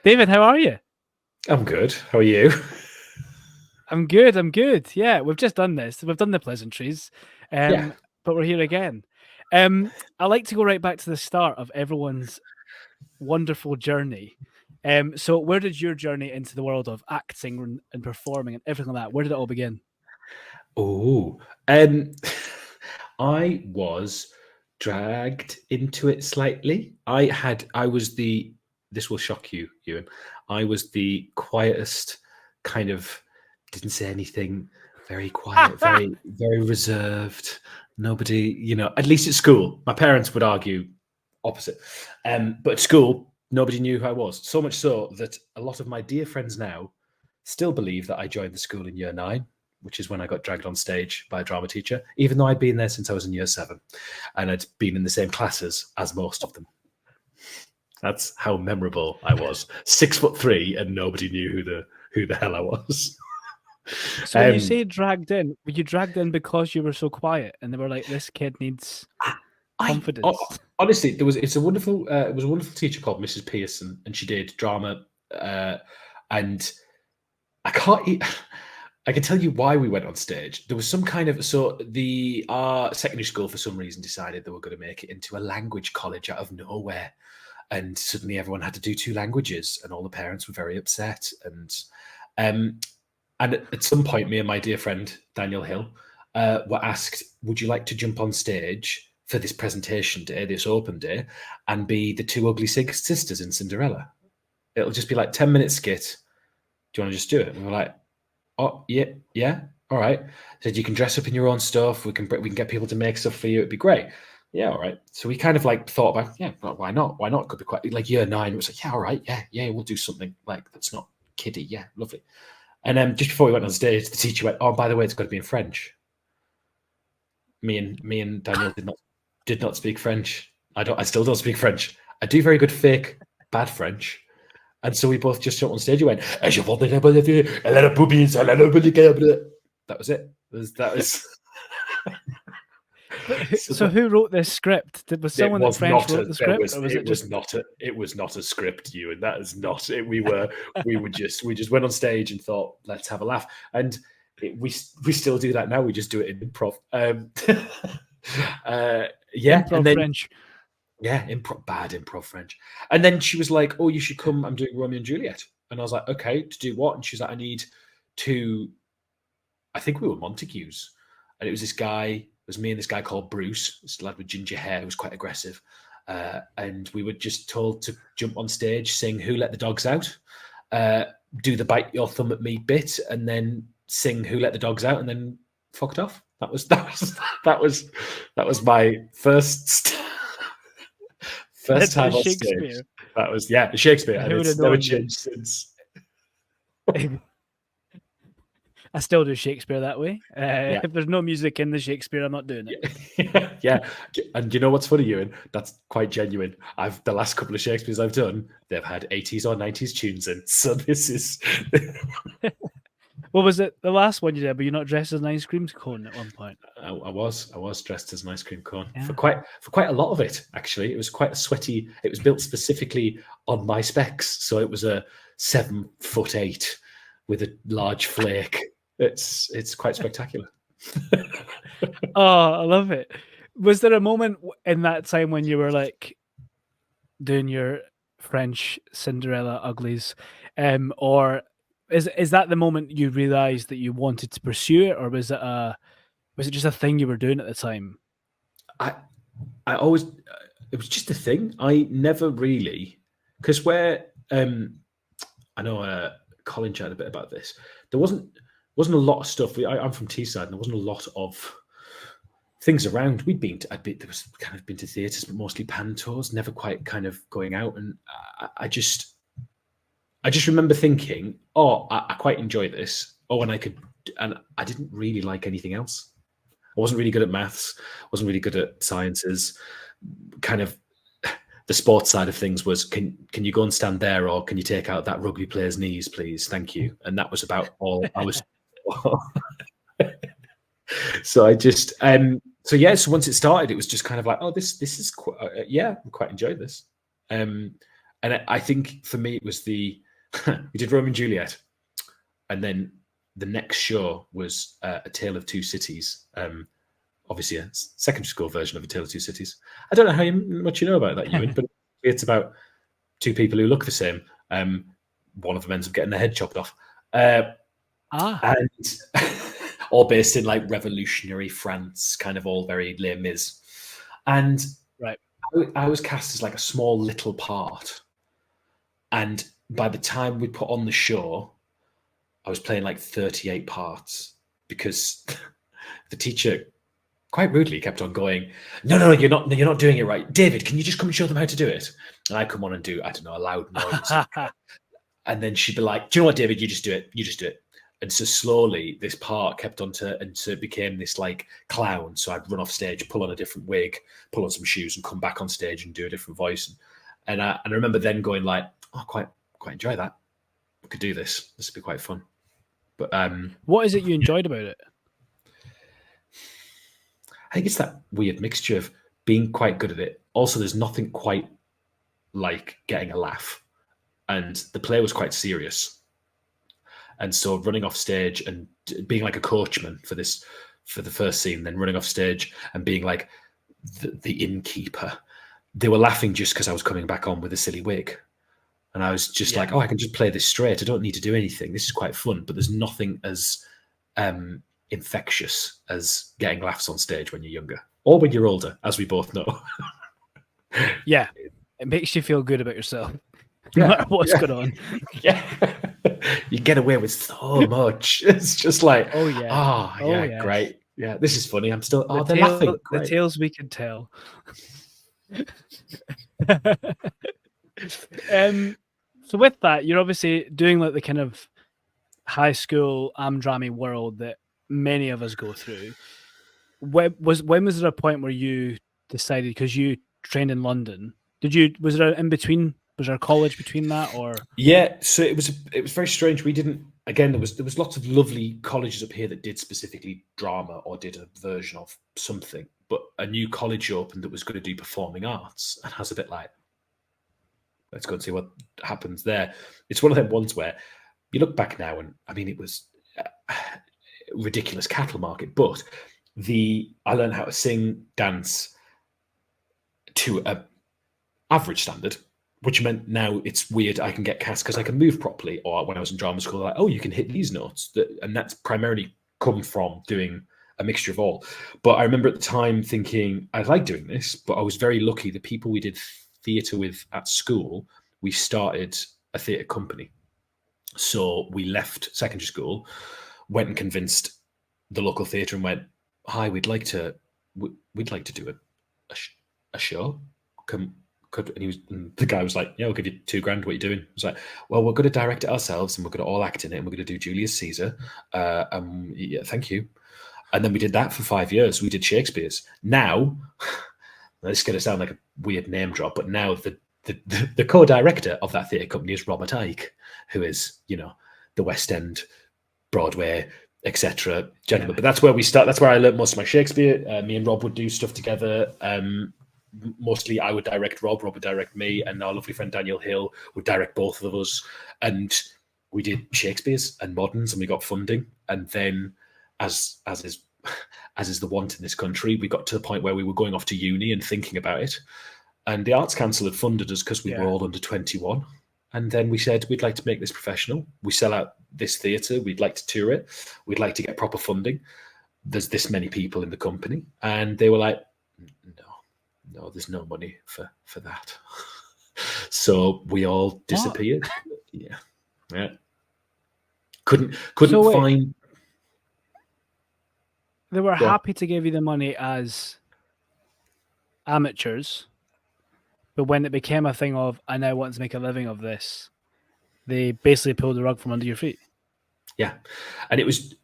David, how are you? I'm good. How are you? I'm good. I'm good. Yeah, we've just done this. We've done the pleasantries, Yeah. but we're here again. I like to go right back to the start of everyone's wonderful journey. So where did your journey into the world of acting and performing and everything like that? Where did it all begin? Oh, I was dragged into it slightly. This will shock you, Euan. I was the quietest, kind of didn't say anything, very quiet, very, very reserved. Nobody, at least at school, my parents would argue opposite. But at school, nobody knew who I was. So much so that a lot of my dear friends now still believe that I joined the school in year 9, which is when I got dragged on stage by a drama teacher, even though I'd been there since I was in year 7 and I'd been in the same classes as most of them. That's how memorable I was. 6'3", and nobody knew who the hell I was. So when you say dragged in, were you dragged in because you were so quiet and they were like, this kid needs confidence? Honestly, it was a wonderful teacher called Mrs. Pearson, and she did drama, and I can tell you why we went on stage. There was some kind of our secondary school for some reason decided they were going to make it into a language college out of nowhere, and suddenly everyone had to do 2 languages, and all the parents were very upset. And at some point, me and my dear friend Daniel Hill were asked, "Would you like to jump on stage for this presentation day, this open day, and be the 2 ugly sisters in Cinderella? It'll just be like 10-minute skit. Do you want to just do it?" And we were like, "Oh, yeah, all right." Said, "You can dress up in your own stuff. We can get people to make stuff for you. It'd be great." Yeah, all right. So we kind of like thought about, yeah, well, why not? Why not? It could be quite like year 9. It was like, yeah, all right, yeah, we'll do something like that's not kiddie. Yeah, lovely. And then just before we went on stage, the teacher went, "Oh, by the way, it's got to be in French." Me and Daniel did not speak French. I still don't speak French. I do very good fake bad French. And so we both just jumped on stage and went, that was it. That was So who wrote this script? Was someone that French wrote the script, or was it was not a script, you, and that is not it. We just went on stage and thought, let's have a laugh. And we still do that now. We just do it in improv. Improv French. Yeah, bad improv French. And then she was like, "Oh, you should come. I'm doing Romeo and Juliet." And I was like, "Okay, to do what?" And she's like, I think we were Montagues. And it was this guy, it was me and this guy called Bruce, this lad with ginger hair who was quite aggressive. And we were just told to jump on stage, sing "Who Let the Dogs Out," do the bite your thumb at me bit, and then sing "Who Let the Dogs Out," and then fucked off. That was my first time on stage. That was Shakespeare, and it's never changed since. I still do Shakespeare that way. If there's no music in the Shakespeare, I'm not doing it. Yeah. And you know what's funny, Euan? That's quite genuine. The last couple of Shakespeares I've done, they've had 80s or 90s tunes in. So this is. What was it? The last one you did, but you're not dressed as an ice cream cone at one point. I was dressed as an ice cream cone for quite a lot of it. Actually, it was quite a sweaty. It was built specifically on my specs, so it was a 7'8" with a large flake. It's quite spectacular. Oh, I love it. Was there a moment in that time when you were like doing your French Cinderella uglies, or is that the moment you realized that you wanted to pursue it, or was it just a thing you were doing at the time? I always, it was just a thing. I never really, because I know Colin chatted a bit about this. There wasn't a lot of stuff. I'm from Teeside, and there wasn't a lot of things around. There was kind of been to theatres, but mostly pantos, never quite kind of going out. And I just remember thinking, oh, I quite enjoy this. Oh, and I didn't really like anything else. I wasn't really good at maths. Wasn't really good at sciences. Kind of the sports side of things was, can you go and stand there, or can you take out that rugby player's knees, please? Thank you. And that was about all I was. So I just, so once it started, it was just kind of like, oh, this is quite, I quite enjoyed this. And And I think for me, it was we did Romeo and Juliet. And then the next show was A Tale of Two Cities. Obviously, a secondary school version of A Tale of Two Cities. I don't know how much you know about that, Euan, but it's about two people who look the same. One of them ends up getting their head chopped off. And all based in like revolutionary France, kind of all very Les Mis. And right. I was cast as like a small little part. And by the time we put on the show, I was playing like 38 parts because the teacher quite rudely kept on going, no, you're not doing it right. David, can you just come and show them how to do it? And I come on and do, I don't know, a loud noise. And then she'd be like, do you know what, David, you just do it. And so slowly this part kept on and so it became this like clown. So I'd run off stage, pull on a different wig, pull on some shoes and come back on stage and do a different voice. And I remember then going like, oh, quite enjoy that. We could do this. This would be quite fun. But what is it you enjoyed about it? I think it's that weird mixture of being quite good at it. Also, there's nothing quite like getting a laugh. And the play was quite serious. And so running off stage and being like a coachman for the first scene, then running off stage and being like the innkeeper, they were laughing just because I was coming back on with a silly wig. And I was just like, oh, I can just play this straight. I don't need to do anything. This is quite fun. But there's nothing as infectious as getting laughs on stage when you're younger or when you're older, as we both know. Yeah. It makes you feel good about yourself. No matter what's going on. Yeah. You get away with so much. It's just like, yes. Great. Yeah, this is funny. I'm still, they're laughing. Great. The tales we can tell. So with that, you're obviously doing like the kind of high school Amdrammy world that many of us go through. When was there a point where you decided, because you trained in London, was there in between? Was there a college between that, or? Yeah, so it was very strange. We didn't. Again, there was lots of lovely colleges up here that did specifically drama or did a version of something. But a new college opened that was going to do performing arts, and I was a bit like, let's go and see what happens there. It's one of them ones where you look back now, and I mean, it was a ridiculous cattle market. But I learned how to sing, dance to a average standard, which meant now it's weird. I can get cast because I can move properly. Or when I was in drama school, like, oh, you can hit these notes. And that's primarily come from doing a mixture of all. But I remember at the time thinking, I like doing this, but I was very lucky. The people we did theatre with at school, we started a theatre company. So we left secondary school, went and convinced the local theatre and went, hi, we'd like to do a show. And the guy was like, yeah, we'll give you $2,000. What are you doing? I was like, well, we're going to direct it ourselves and we're going to all act in it and we're going to do Julius Caesar. Yeah, thank you. And then we did that for 5 years. We did Shakespeare's. Now, this is going to sound like a weird name drop, but now the co-director of that theatre company is Robert Icke, who is, the West End, Broadway, etc. gentleman. Yeah. But that's where we start. That's where I learned most of my Shakespeare. Me and Rob would do stuff together. Mostly I would direct Rob would direct me, and our lovely friend Daniel Hill would direct both of us. And we did Shakespeare's and moderns, and we got funding. And then, as is the want in this country, we got to the point where we were going off to uni and thinking about it. And the Arts Council had funded us because we were all under 21. And then we said, we'd like to make this professional. We sell out this theatre. We'd like to tour it. We'd like to get proper funding. There's this many people in the company. And they were like, no, there's no money for that. So we all disappeared. Yeah. Couldn't find. They were happy to give you the money as amateurs, but when it became a thing of, I now want to make a living of this, they basically pulled the rug from under your feet. Yeah, and it was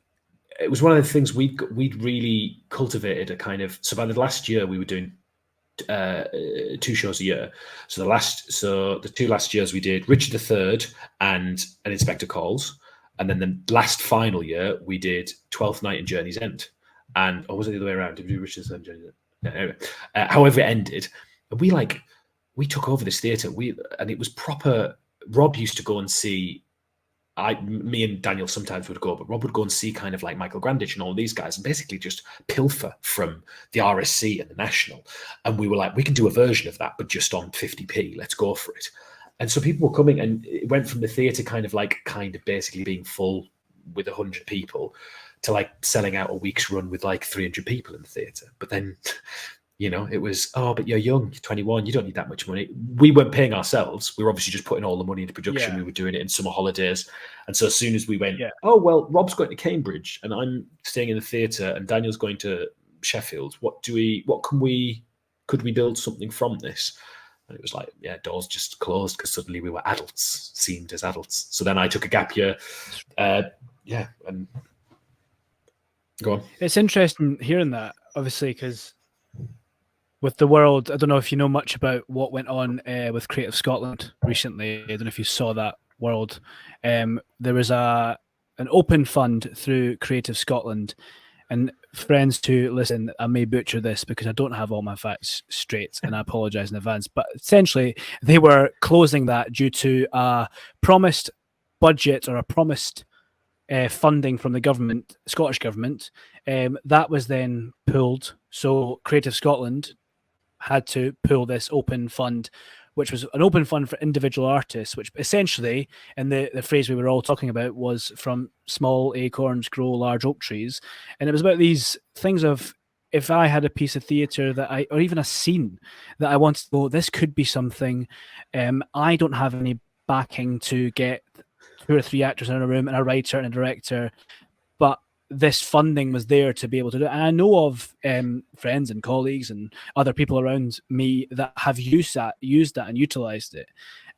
one of the things we'd really cultivated a kind of. So by the last year, we were doing 2 shows a year. So the 2 last years we did Richard III and An Inspector Calls, and then the last final year we did Twelfth Night and Journey's End. And or was it the other way around? Did we do Richard III and Journey's End? Yeah, anyway, however it ended, we we took over this theatre. And it was proper. Rob used to go and see. Me and Daniel sometimes would go, but Rob would go and see kind of like Michael Grandich and all these guys, and basically just pilfer from the RSC and the National. And we were like, we can do a version of that, but just on 50p. Let's go for it. And so people were coming, and it went from the theatre kind of basically being full with 100 people to like selling out a week's run with like 300 people in the theatre. But then, it was, oh, but you're young, you're 21, you don't need that much money. We weren't paying ourselves. We were obviously just putting all the money into production. Yeah. We were doing it in summer holidays. And so as soon as we went, Yeah. oh, well, Rob's going to Cambridge and I'm staying in the theatre and Daniel's going to Sheffield. Could we build something from this? And it was like, yeah, doors just closed because suddenly we were adults, seemed as adults. So then I took a gap year. And go on. It's interesting hearing that, obviously, because with the world, I don't know if you know much about what went on with Creative Scotland recently. I don't know if you saw that world. There was an open fund through Creative Scotland, and friends to listen, I may butcher this because I don't have all my facts straight, and I apologize in advance. But essentially, they were closing that due to a promised budget or a promised funding from the government, Scottish government. That was then pulled. So Creative Scotland had to pull this open fund, which was an open fund for individual artists, which essentially, and the phrase we were all talking about was from small acorns grow large oak trees. And it was about these things of, if I had a piece of theatre or even a scene that I wanted to go, this could be something, I don't have any backing to get 2 or 3 actors in a room and a writer and a director, but this funding was there to be able to do it. And I know of friends and colleagues and other people around me that have used that and utilized it.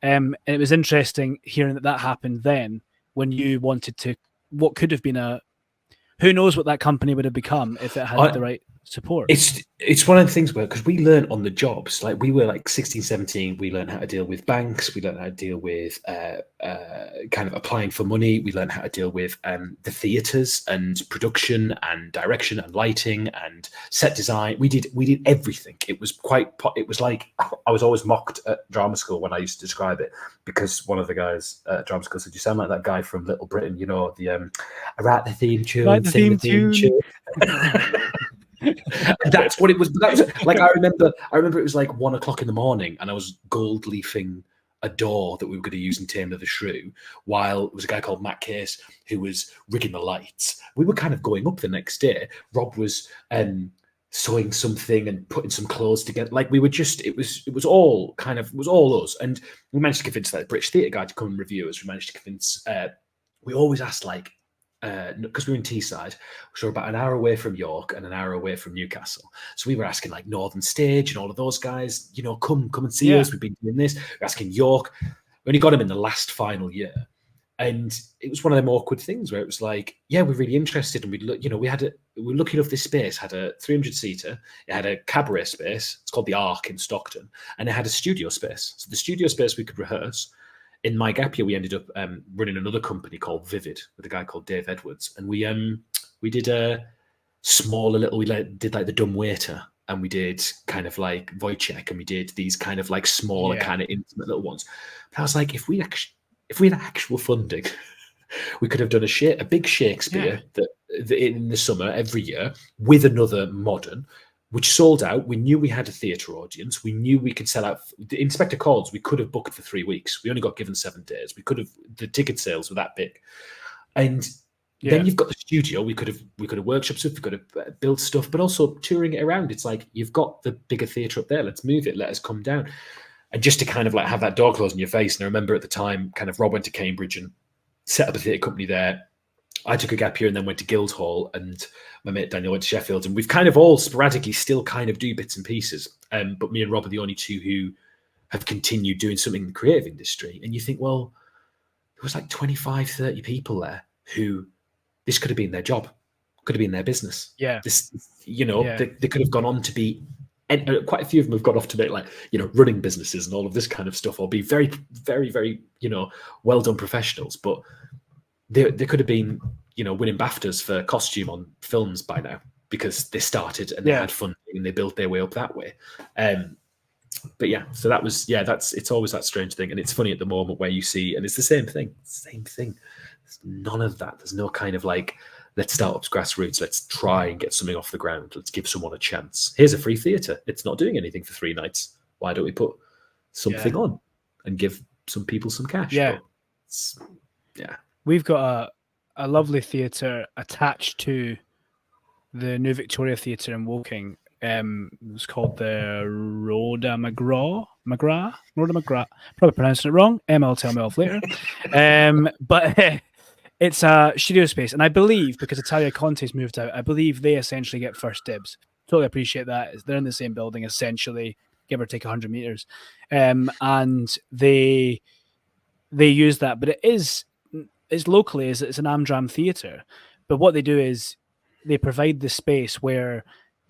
And it was interesting hearing that happened then, when you wanted to, what could have been who knows what that company would have become if it had the right support. It's one of the things where, because we learned on the jobs, like we were like 16, 17, we learned how to deal with banks, we learned how to deal with kind of applying for money, we learned how to deal with the theatres and production and direction and lighting and set design. We did everything. It was like, I was always mocked at drama school when I used to describe it, because one of the guys at drama school said, you sound like that guy from Little Britain, I write the theme tune, sing the theme tune. That's what it was. That was like, I remember it was like 1 o'clock in the morning and I was gold leafing a door that we were going to use in Taming of the Shrew, while it was a guy called Matt Case who was rigging the lights. We were kind of going up the next day. Rob was sewing something and putting some clothes together. Like we were just, it was all us. And we managed to convince that British theatre guy to come and review us. We managed to convince, we always asked like, because we were in Teeside, so we're about an hour away from York and an hour away from Newcastle. So we were asking like Northern Stage and all of those guys, come and see us. We've been doing this. We're asking York. We only got him in the last final year. And it was one of them awkward things where it was like, yeah, we're really interested. And we were lucky enough, this space had a 300-seater. It had a cabaret space. It's called the Ark in Stockton. And it had a studio space. So the studio space we could rehearse. In my gap year, we ended up running another company called Vivid with a guy called Dave Edwards, and we did a smaller little. We did like the Dumb Waiter, and we did kind of like Wojciech, and we did these kind of like smaller, kind of intimate little ones. But I was like, if we had actual funding, we could have done a big Shakespeare that in the summer every year with another modern, which sold out. We knew we had a theatre audience. We knew we could sell out. The Inspector Calls, we could have booked for 3 weeks. We only got given 7 days. The ticket sales were that big. And then you've got the studio. We could have workshopped stuff. We could have built stuff, but also touring it around. It's like, you've got the bigger theatre up there. Let's move it. Let us come down. And just to kind of like have that door closed in your face. And I remember at the time, kind of Rob went to Cambridge and set up a theatre company there. I took a gap year and then went to Guildhall, and my mate Daniel went to Sheffield, and we've kind of all sporadically still kind of do bits and pieces. But me and Rob are the only two who have continued doing something in the creative industry. And you think, well, there was like 25, 30 people there who this could have been their job, could have been their business. Yeah. They could have gone on to be, and quite a few of them have gone off to make like, running businesses and all of this kind of stuff, or be very, very, very, well done professionals. But they could have been, winning BAFTAs for costume on films by now, because they started and they had funding and they built their way up that way. But yeah, so that was it's always that strange thing, and it's funny at the moment where you see, and it's the same thing. There's none of that. There's no kind of like, let's start up grassroots. Let's try and get something off the ground. Let's give someone a chance. Here's a free theatre. It's not doing anything for 3 nights. Why don't we put something on and give some people some cash? Yeah. But We've got a lovely theatre attached to the New Victoria Theatre in Woking. It's called the Rhoda McGrath. Probably pronouncing it wrong. Emma will tell me off later. But it's a studio space, and I believe because Italia Conte's moved out, I believe they essentially get first dibs. Totally appreciate that. They're in the same building, essentially, give or take 100 meters, and they use that. But it's locally, it's an Amdram theatre. But what they do is they provide the space where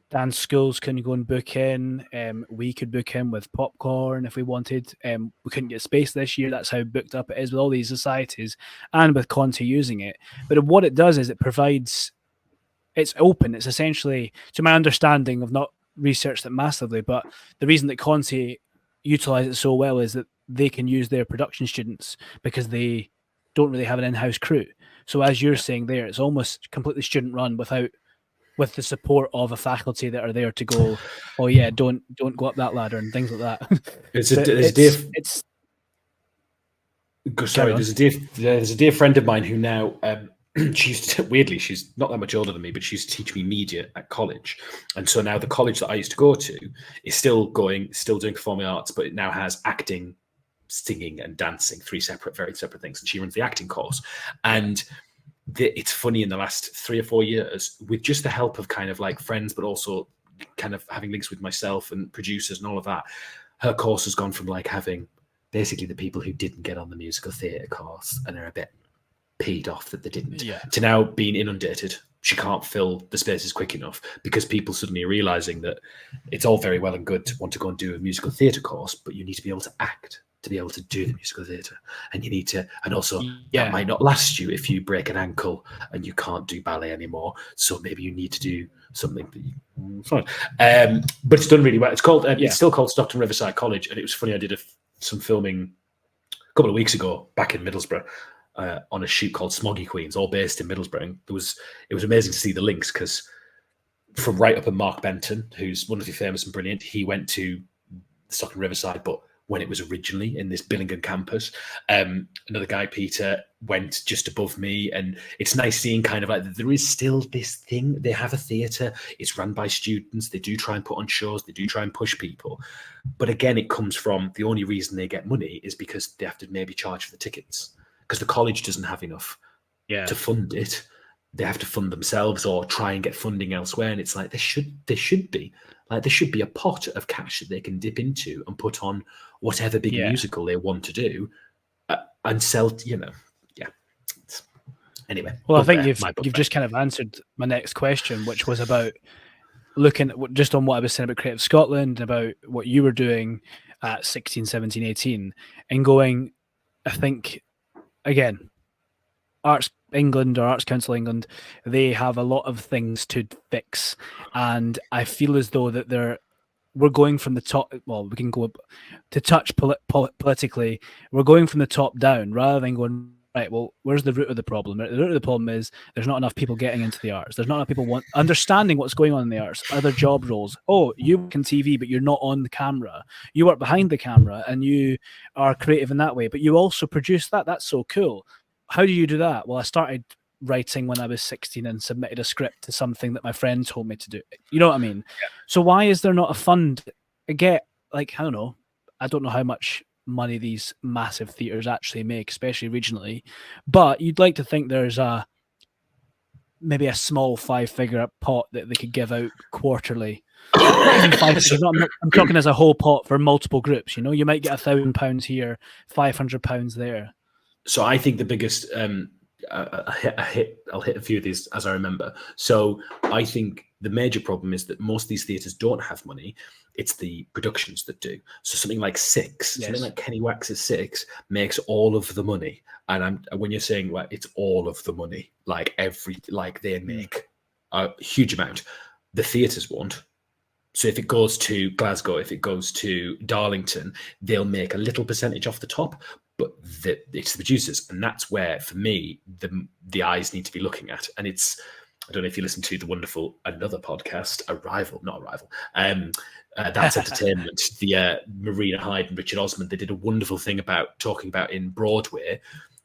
dance schools can go and book in. We could book in with popcorn if we wanted. We couldn't get space this year. That's how booked up it is with all these societies and with Conte using it. But what it does is it provides, it's open. It's essentially, to my understanding, I've not researched it massively, but the reason that Conte utilize it so well is that they can use their production students because they don't really have an in-house crew. So as you're saying there, it's almost completely student run with the support of a faculty that are there to go, oh yeah, don't go up that ladder and things like that. There's a dear friend of mine who now weirdly, she's not that much older than me, but she used to teach me media at college. And so now the college that I used to go to is still doing performing arts, but it now has acting, singing and dancing, very separate things. And she runs the acting course. And it's funny, in the last 3 or 4 years, with just the help of kind of like friends, but also kind of having links with myself and producers and all of that, her course has gone from like having basically the people who didn't get on the musical theatre course and are a bit peed off that they didn't, to now being inundated. She can't fill the spaces quick enough because people suddenly are realizing that it's all very well and good to want to go and do a musical theatre course, but you need to be able to act to be able to do the musical theatre, and you need to, and also that might not last you if you break an ankle and you can't do ballet anymore. So maybe you need to do something. But it's done really well. It's called. It's still called Stockton Riverside College, and it was funny. I did some filming a couple of weeks ago back in Middlesbrough on a shoot called Smoggy Queens, all based in Middlesbrough. And it was amazing to see the links because from right up in Mark Benton, who's wonderfully famous and brilliant, he went to Stockton Riverside, but when it was originally in this Billingham campus. Another guy, Peter, went just above me, and it's nice seeing kind of like there is still this thing. They have a theatre. It's run by students. They do try and put on shows. They do try and push people. But again, it comes from the only reason they get money is because they have to maybe charge for the tickets because the college doesn't have enough to fund it. They have to fund themselves or try and get funding elsewhere. And it's like there should be a pot of cash that they can dip into and put on whatever big musical they want to do and sell, Anyway. Well, I think you've just kind of answered my next question, which was about looking at just on what I was saying about Creative Scotland, about what you were doing at 16, 17, 18, and going, I think, again, Arts England or Arts Council England, they have a lot of things to fix, and I feel as though that we're going from the top. Well, we can go to touch politically. We're going from the top down rather than going right. Well, where's the root of the problem? The root of the problem is there's not enough people getting into the arts. There's not enough people understanding what's going on in the arts. Other job roles. Oh, you work in TV, but you're not on the camera. You work behind the camera, and you are creative in that way. But you also produce that. That's so cool. How do you do that? Well, I started writing when I was 16 and submitted a script to something that my friend told me to do. You know what I mean? Yeah. So why is there not a fund? I don't know. I don't know how much money these massive theatres actually make, especially regionally. But you'd like to think there's maybe a small 5-figure pot that they could give out quarterly. Not even 5 figures. I'm talking as a whole pot for multiple groups. You might get £1,000 here, £500 there. So I think the biggest, I'll hit a few of these as I remember. So I think the major problem is that most of these theatres don't have money. It's the productions that do. So something like something like Kenny Wax's Six makes all of the money. And when you're saying it's all of the money, they make a huge amount. The theatres won't. So if it goes to Glasgow, if it goes to Darlington, they'll make a little percentage off the top, but it's the producers. And that's where, for me, the eyes need to be looking at. And it's, I don't know if you listen to the wonderful, another podcast, not a rival, That's Entertainment, the Marina Hyde and Richard Osman, they did a wonderful thing about talking about in Broadway,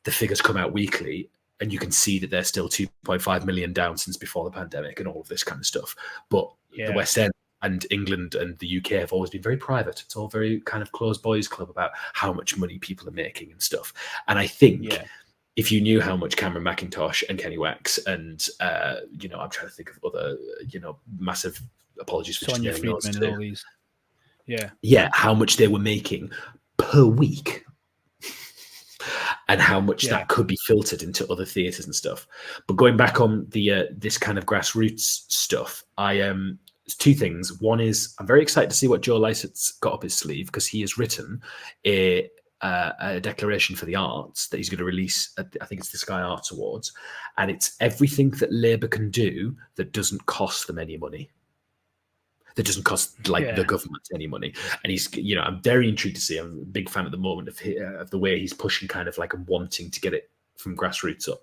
the figures come out weekly, and you can see that they're still 2.5 million down since before the pandemic and all of this kind of stuff. But the West End and England and the UK have always been very private. It's all very kind of closed boys club about how much money people are making and stuff. And I think if you knew how much Cameron Mackintosh and Kenny Wax and, I'm trying to think of other, massive apologies for Sonia just Friedman and all these. Yeah, how much they were making per week and how much that could be filtered into other theatres and stuff. But going back on the this kind of grassroots stuff, two things. One is I'm very excited to see what Joe Lycett's got up his sleeve, because he has written a declaration for the arts that he's going to release at, I think it's the Sky Arts Awards, and it's everything that Labour can do that doesn't cost them any money. That doesn't cost the government any money. And he's, I'm very intrigued to see. I'm a big fan at the moment of the way he's pushing kind of like and wanting to get it from grassroots up.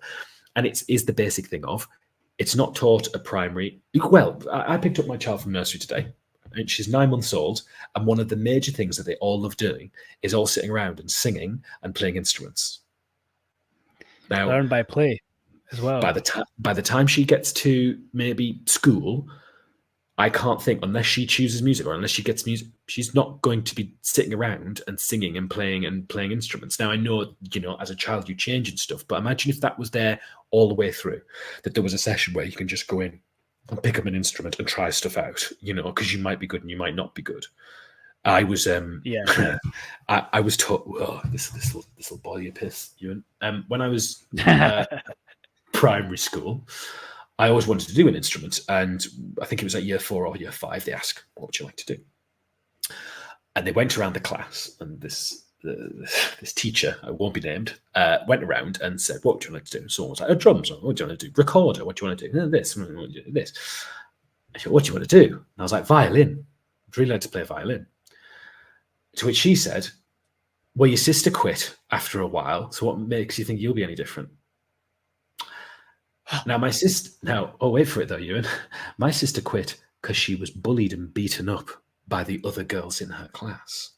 And is the basic thing of, it's not taught at primary. Well, I picked up my child from nursery today, and she's 9 months old. And one of the major things that they all love doing is all sitting around and singing and playing instruments. Now, learn by play as well. By the time she gets to maybe school, I can't think, unless she chooses music or unless she gets music, she's not going to be sitting around and singing and playing instruments. Now, I know, as a child you change and stuff, but imagine if that was there all the way through, that there was a session where you can just go in and pick up an instrument and try stuff out, because you might be good and you might not be good. I was, I was taught, this will boil your piss, Euan. When I was primary school, I always wanted to do an instrument, and I think it was at year 4 or year 5. They asked, "What would you like to do?" And they went around the class, and this teacher, I won't be named, went around and said, "What would you like to do?" Someone was like, "Drums." What do you want to do? Recorder. What do you want to do? This. What do you do? This. I said, "What do you want to do?" And I was like, "Violin. I'd really like to play a violin." To which she said, "Well, your sister quit after a while, so what makes you think you'll be any different?" Now, my sister, wait for it though, Euan. My sister quit because she was bullied and beaten up by the other girls in her class.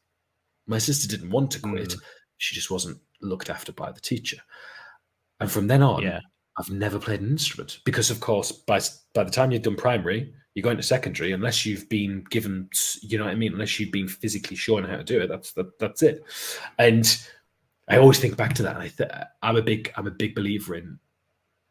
My sister didn't want to quit. She just wasn't looked after by the teacher. And from then on, I've never played an instrument because, of course, by the time you've done primary, you go into secondary, unless you've been given, unless you've been physically shown how to do it, that's it. And I always think back to that. And I'm a big believer in,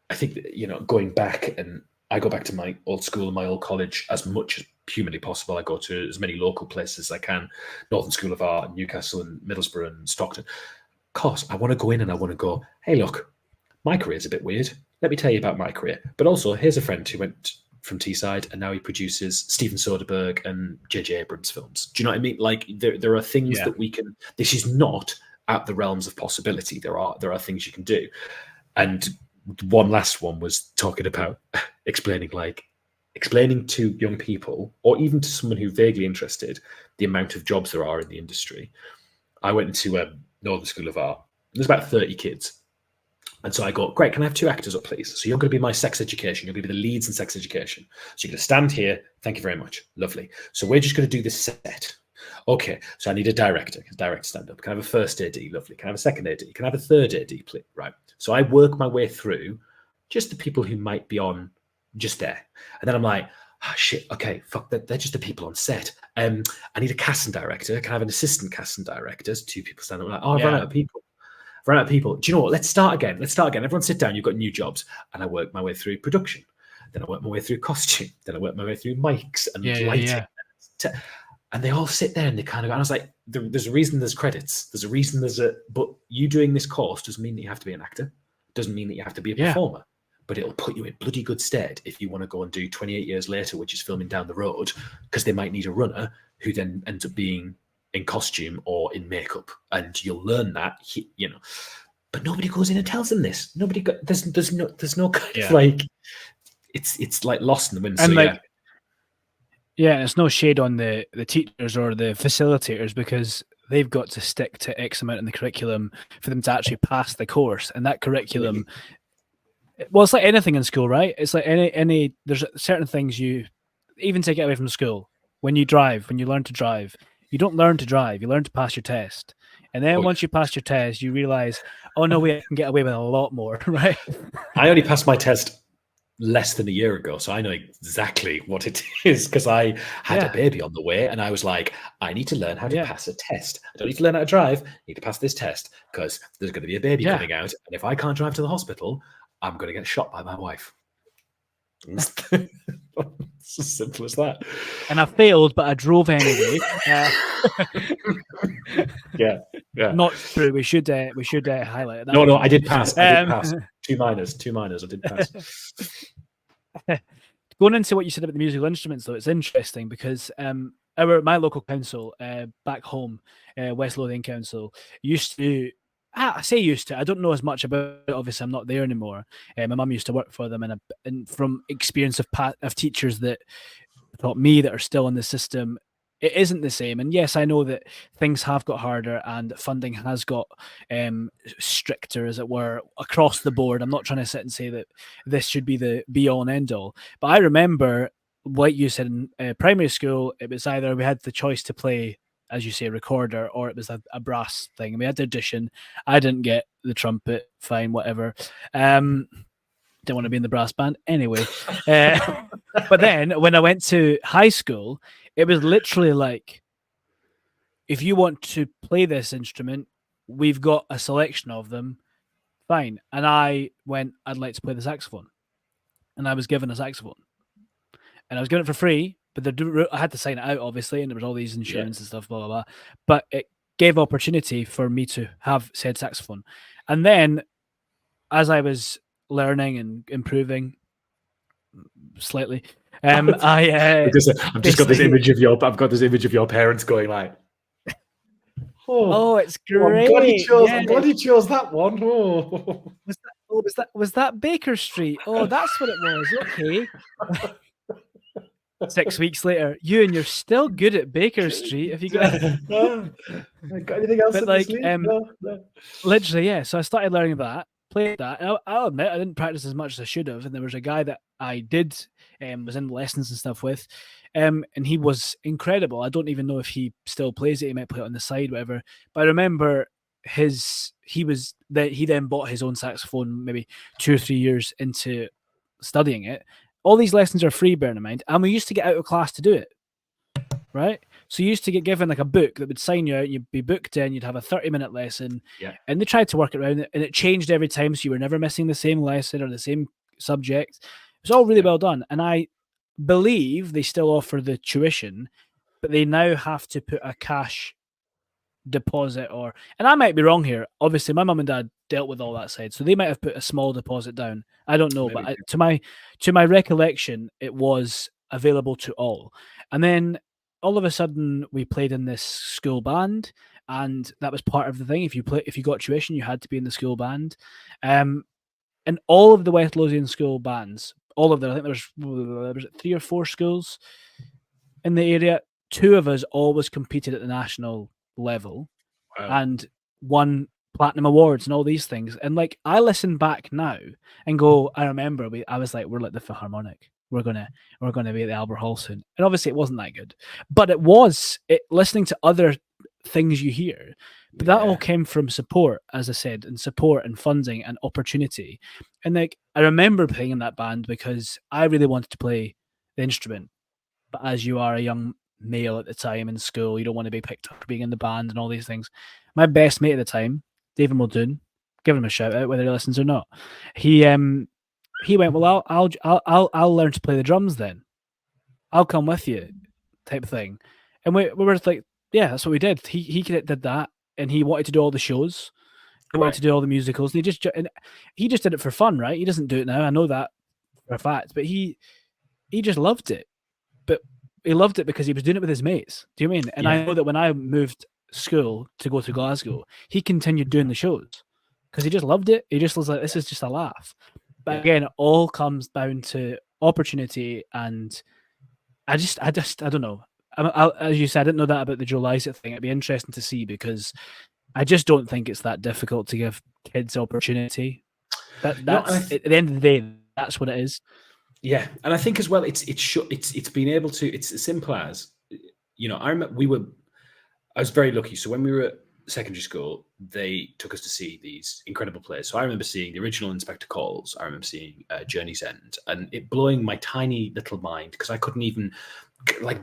I think that, going back, and I go back to my old school and my old college as much as humanly possible. I go to as many local places as I can, Northern School of Art, Newcastle and Middlesbrough and Stockton. Of course, I want to go in and I want to go, hey, look, my career's a bit weird. Let me tell you about my career. But also, here's a friend who went from Teeside and now he produces Steven Soderbergh and J.J. Abrams films. Do you know what I mean? Like, there are things that we can... This is not out the realms of possibility. There are things you can do. And one last one was talking about explaining to young people, or even to someone who's vaguely interested, the amount of jobs there are in the industry. I went into Northern School of Art. There's about 30 kids. And so I go, great, can I have 2 actors up, please? So you're going to be my sex education. You're going to be the leads in sex education. So you're going to stand here. Thank you very much. Lovely. So we're just going to do this set. Okay, so I need a director. Director stand up. Can I have a first AD? Lovely. Can I have a second AD? Can I have a third AD, please? Right. So I work my way through just the people who might be on just there. And then I'm like, oh, shit, okay, fuck, they're just the people on set. I need a casting director. Can I have an assistant casting director? So 2 people stand up. I'm like, I've run out of people. Do you know what? Let's start again. Everyone sit down. You've got new jobs. And I work my way through production. Then I work my way through costume. Then I work my way through mics and lighting. And they all sit there and they kind of go, and I was like, there's a reason there's credits. There's a reason but you doing this course doesn't mean that you have to be an actor. Doesn't mean that you have to be a performer. But it'll put you in bloody good stead if you want to go and do 28 years later, which is filming down the road, because they might need a runner who then ends up being in costume or in makeup. And you'll learn that, But nobody goes in and tells them this. There's no kind of like, it's like lost in the wind. And Yeah, and it's no shade on the teachers or the facilitators, because they've got to stick to X amount in the curriculum for them to actually pass the course. And that curriculum, well, it's like anything in school, right? It's like any there's certain things you even take it away from school. When you drive, when you learn to drive, you don't learn to drive, you learn to pass your test. And then Oh, once you pass your test, you realize, oh no, wait, I can get away with a lot more, right? I only passed my test less than a year ago, so I know exactly what it is, because I had a Yeah. baby on the way, and I was like, I need to learn how to Yeah. pass a test. I don't need to learn how to drive. I need to pass this test because there's going to be a baby Yeah. coming out, and if I can't drive to the hospital, I'm going to get shot by my wife. It's as simple as that. And I failed, but I drove anyway. Yeah. Not true. We should highlight that. No, I did pass. I did pass. Um, Two minors. I did pass. Going into what you said about the musical instruments, though, it's interesting because my local council back home, West Lothian Council, used to. I say used to. I don't know as much about it. Obviously, I'm not there anymore. My mum used to work for them, and from experience of teachers that taught me that are still in the system, it isn't the same. And yes, I know that things have got harder and funding has got stricter, as it were, across the board. I'm not trying to sit and say that this should be the be all and end all, but I remember, like you said, in primary school, it was either we had the choice to play, as you say, a recorder, or it was a brass thing. And we had to audition. I didn't get the trumpet. Fine, whatever. Didn't want to be in the brass band anyway. But then when I went to high school, it was literally like, if you want to play this instrument, we've got a selection of them. Fine. And I went, I'd like to play the saxophone. And I was given a saxophone. And I was given it for free, but I had to sign it out, obviously, and there was all these insurance and stuff, blah, blah, blah. But it gave opportunity for me to have said saxophone. And then as I was learning and improving slightly, I've just got this image of your parents going like, oh, it's great. I'm glad he chose that one. Oh. Was that Baker Street? Oh, that's what it was. Okay. 6 weeks later, you're still good at Baker Street. If you got, got anything else? But like, no. Literally, yeah. So I started learning that, played that. And I'll admit I didn't practice as much as I should have. And there was a guy that I did was in lessons and stuff with, and he was incredible. I don't even know if he still plays it. He might play it on the side, whatever. But I remember he then bought his own saxophone maybe 2 or 3 years into studying it. All these lessons are free, bearing in mind, and we used to get out of class to do it. Right? So you used to get given like a book that would sign you out, you'd be booked in, you'd have a 30-minute lesson, and they tried to work it around, and it changed every time, so you were never missing the same lesson or the same subject. It was all really well done, and I believe they still offer the tuition, but they now have to put a cash deposit, and I might be wrong here. Obviously, my mum and dad dealt with all that side, so they might have put a small deposit down. I don't know, but to my recollection, it was available to all. And then all of a sudden, we played in this school band, and that was part of the thing. If you got tuition, you had to be in the school band. And all of the West Lothian school bands, all of them, I think there was 3 or 4 schools in the area. 2 of us always competed at the national level and won platinum awards and all these things. And like, I listen back now and go, I remember I was like, we're like the Philharmonic. We're gonna be at the Albert Hall soon. And obviously it wasn't that good, but listening to other things you hear, but that all came from support, as I said, and support and funding and opportunity. And like, I remember playing in that band because I really wanted to play the instrument, but as you are a young male at the time in school, you don't want to be picked up for being in the band and all these things. My best mate at the time, David Muldoon, give him a shout out whether he listens or not. He went, well, I'll learn to play the drums then. I'll come with you, type of thing. And we were like, yeah, that's what we did. He did that, and he wanted to do all the shows. He wanted to do all the musicals. And he just did it for fun, right? He doesn't do it now. I know that for a fact, but he just loved it. But he loved it because he was doing it with his mates. Do you mean? And I know that when I moved school to go to Glasgow, he continued doing the shows because he just loved it. He just was like, this is just a laugh. But again, it all comes down to opportunity and I don't know. As you said, I didn't know that about the Joe Lycett thing. It'd be interesting to see because I just don't think it's that difficult to give kids opportunity. That's at the end of the day, that's what it is. Yeah, and I think as well, it's being able to. It's as simple as, I remember I was very lucky. So when we were at secondary school, they took us to see these incredible plays. So I remember seeing the original Inspector Calls. I remember seeing Journey's End, and it blowing my tiny little mind because I couldn't even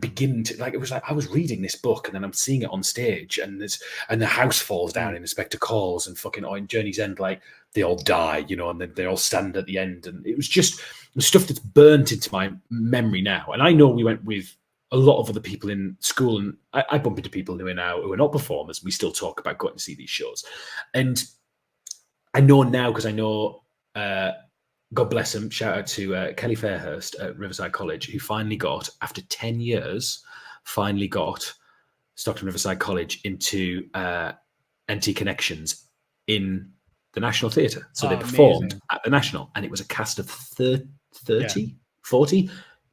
begin to it was like I was reading this book and then I'm seeing it on stage and the house falls down in Inspector Calls and fucking in Journey's End, like they all die, and then they all stand at the end, and it was just the stuff that's burnt into my memory now. And I know we went with a lot of other people in school, and I bump into people who are not performers. We still talk about going to see these shows, and I know now because I know. God bless him. Shout out to Kelly Fairhurst at Riverside College, who finally got, after 10 years, Stockton Riverside College into NT Connections in the National Theatre. So they performed at the National, and it was a cast of 40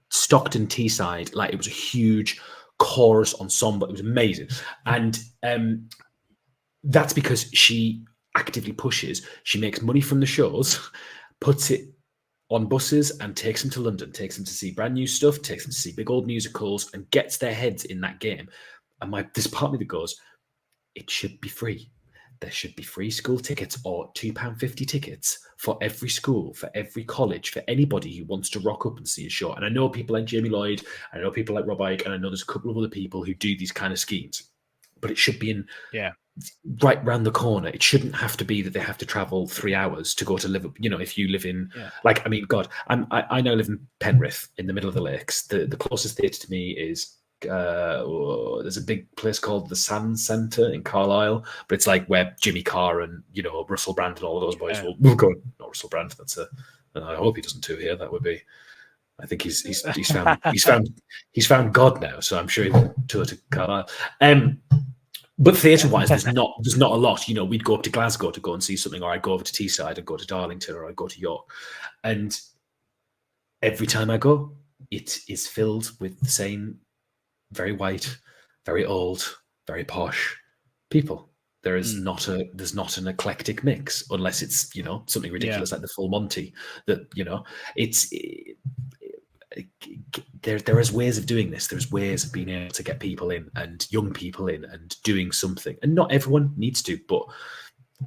Stockton Teeside. Like, it was a huge chorus ensemble. It was amazing. And that's because she actively pushes. She makes money from the shows, puts it on buses and takes them to London, takes them to see brand new stuff, takes them to see big old musicals, and gets their heads in that game. And there's part of me that goes, it should be free. There should be free school tickets or £2.50 tickets for every school, for every college, for anybody who wants to rock up and see a show. And I know people like Jamie Lloyd, I know people like Rob Icke, and I know there's a couple of other people who do these kind of schemes. But it should be in right round the corner. It shouldn't have to be that they have to travel 3 hours to go to Liverpool. If you live in, I now live in Penrith in the middle of the lakes. The closest theatre to me is, there's a big place called the Sand Centre in Carlisle, but it's like where Jimmy Carr and, Russell Brand and all of those boys will go. Not Russell Brand, I hope he doesn't too here. That would be, I think he's found God now, so I'm sure he won't tour to Carlisle. But theatre-wise, there's not a lot. We'd go up to Glasgow to go and see something, or I'd go over to Teesside and go to Darlington, or I'd go to York. And every time I go, it is filled with the same very white, very old, very posh people. There's not an eclectic mix, unless it's something ridiculous like the Full Monty. That there is ways of doing this. There's ways of being able to get people in and young people in and doing something. And not everyone needs to, but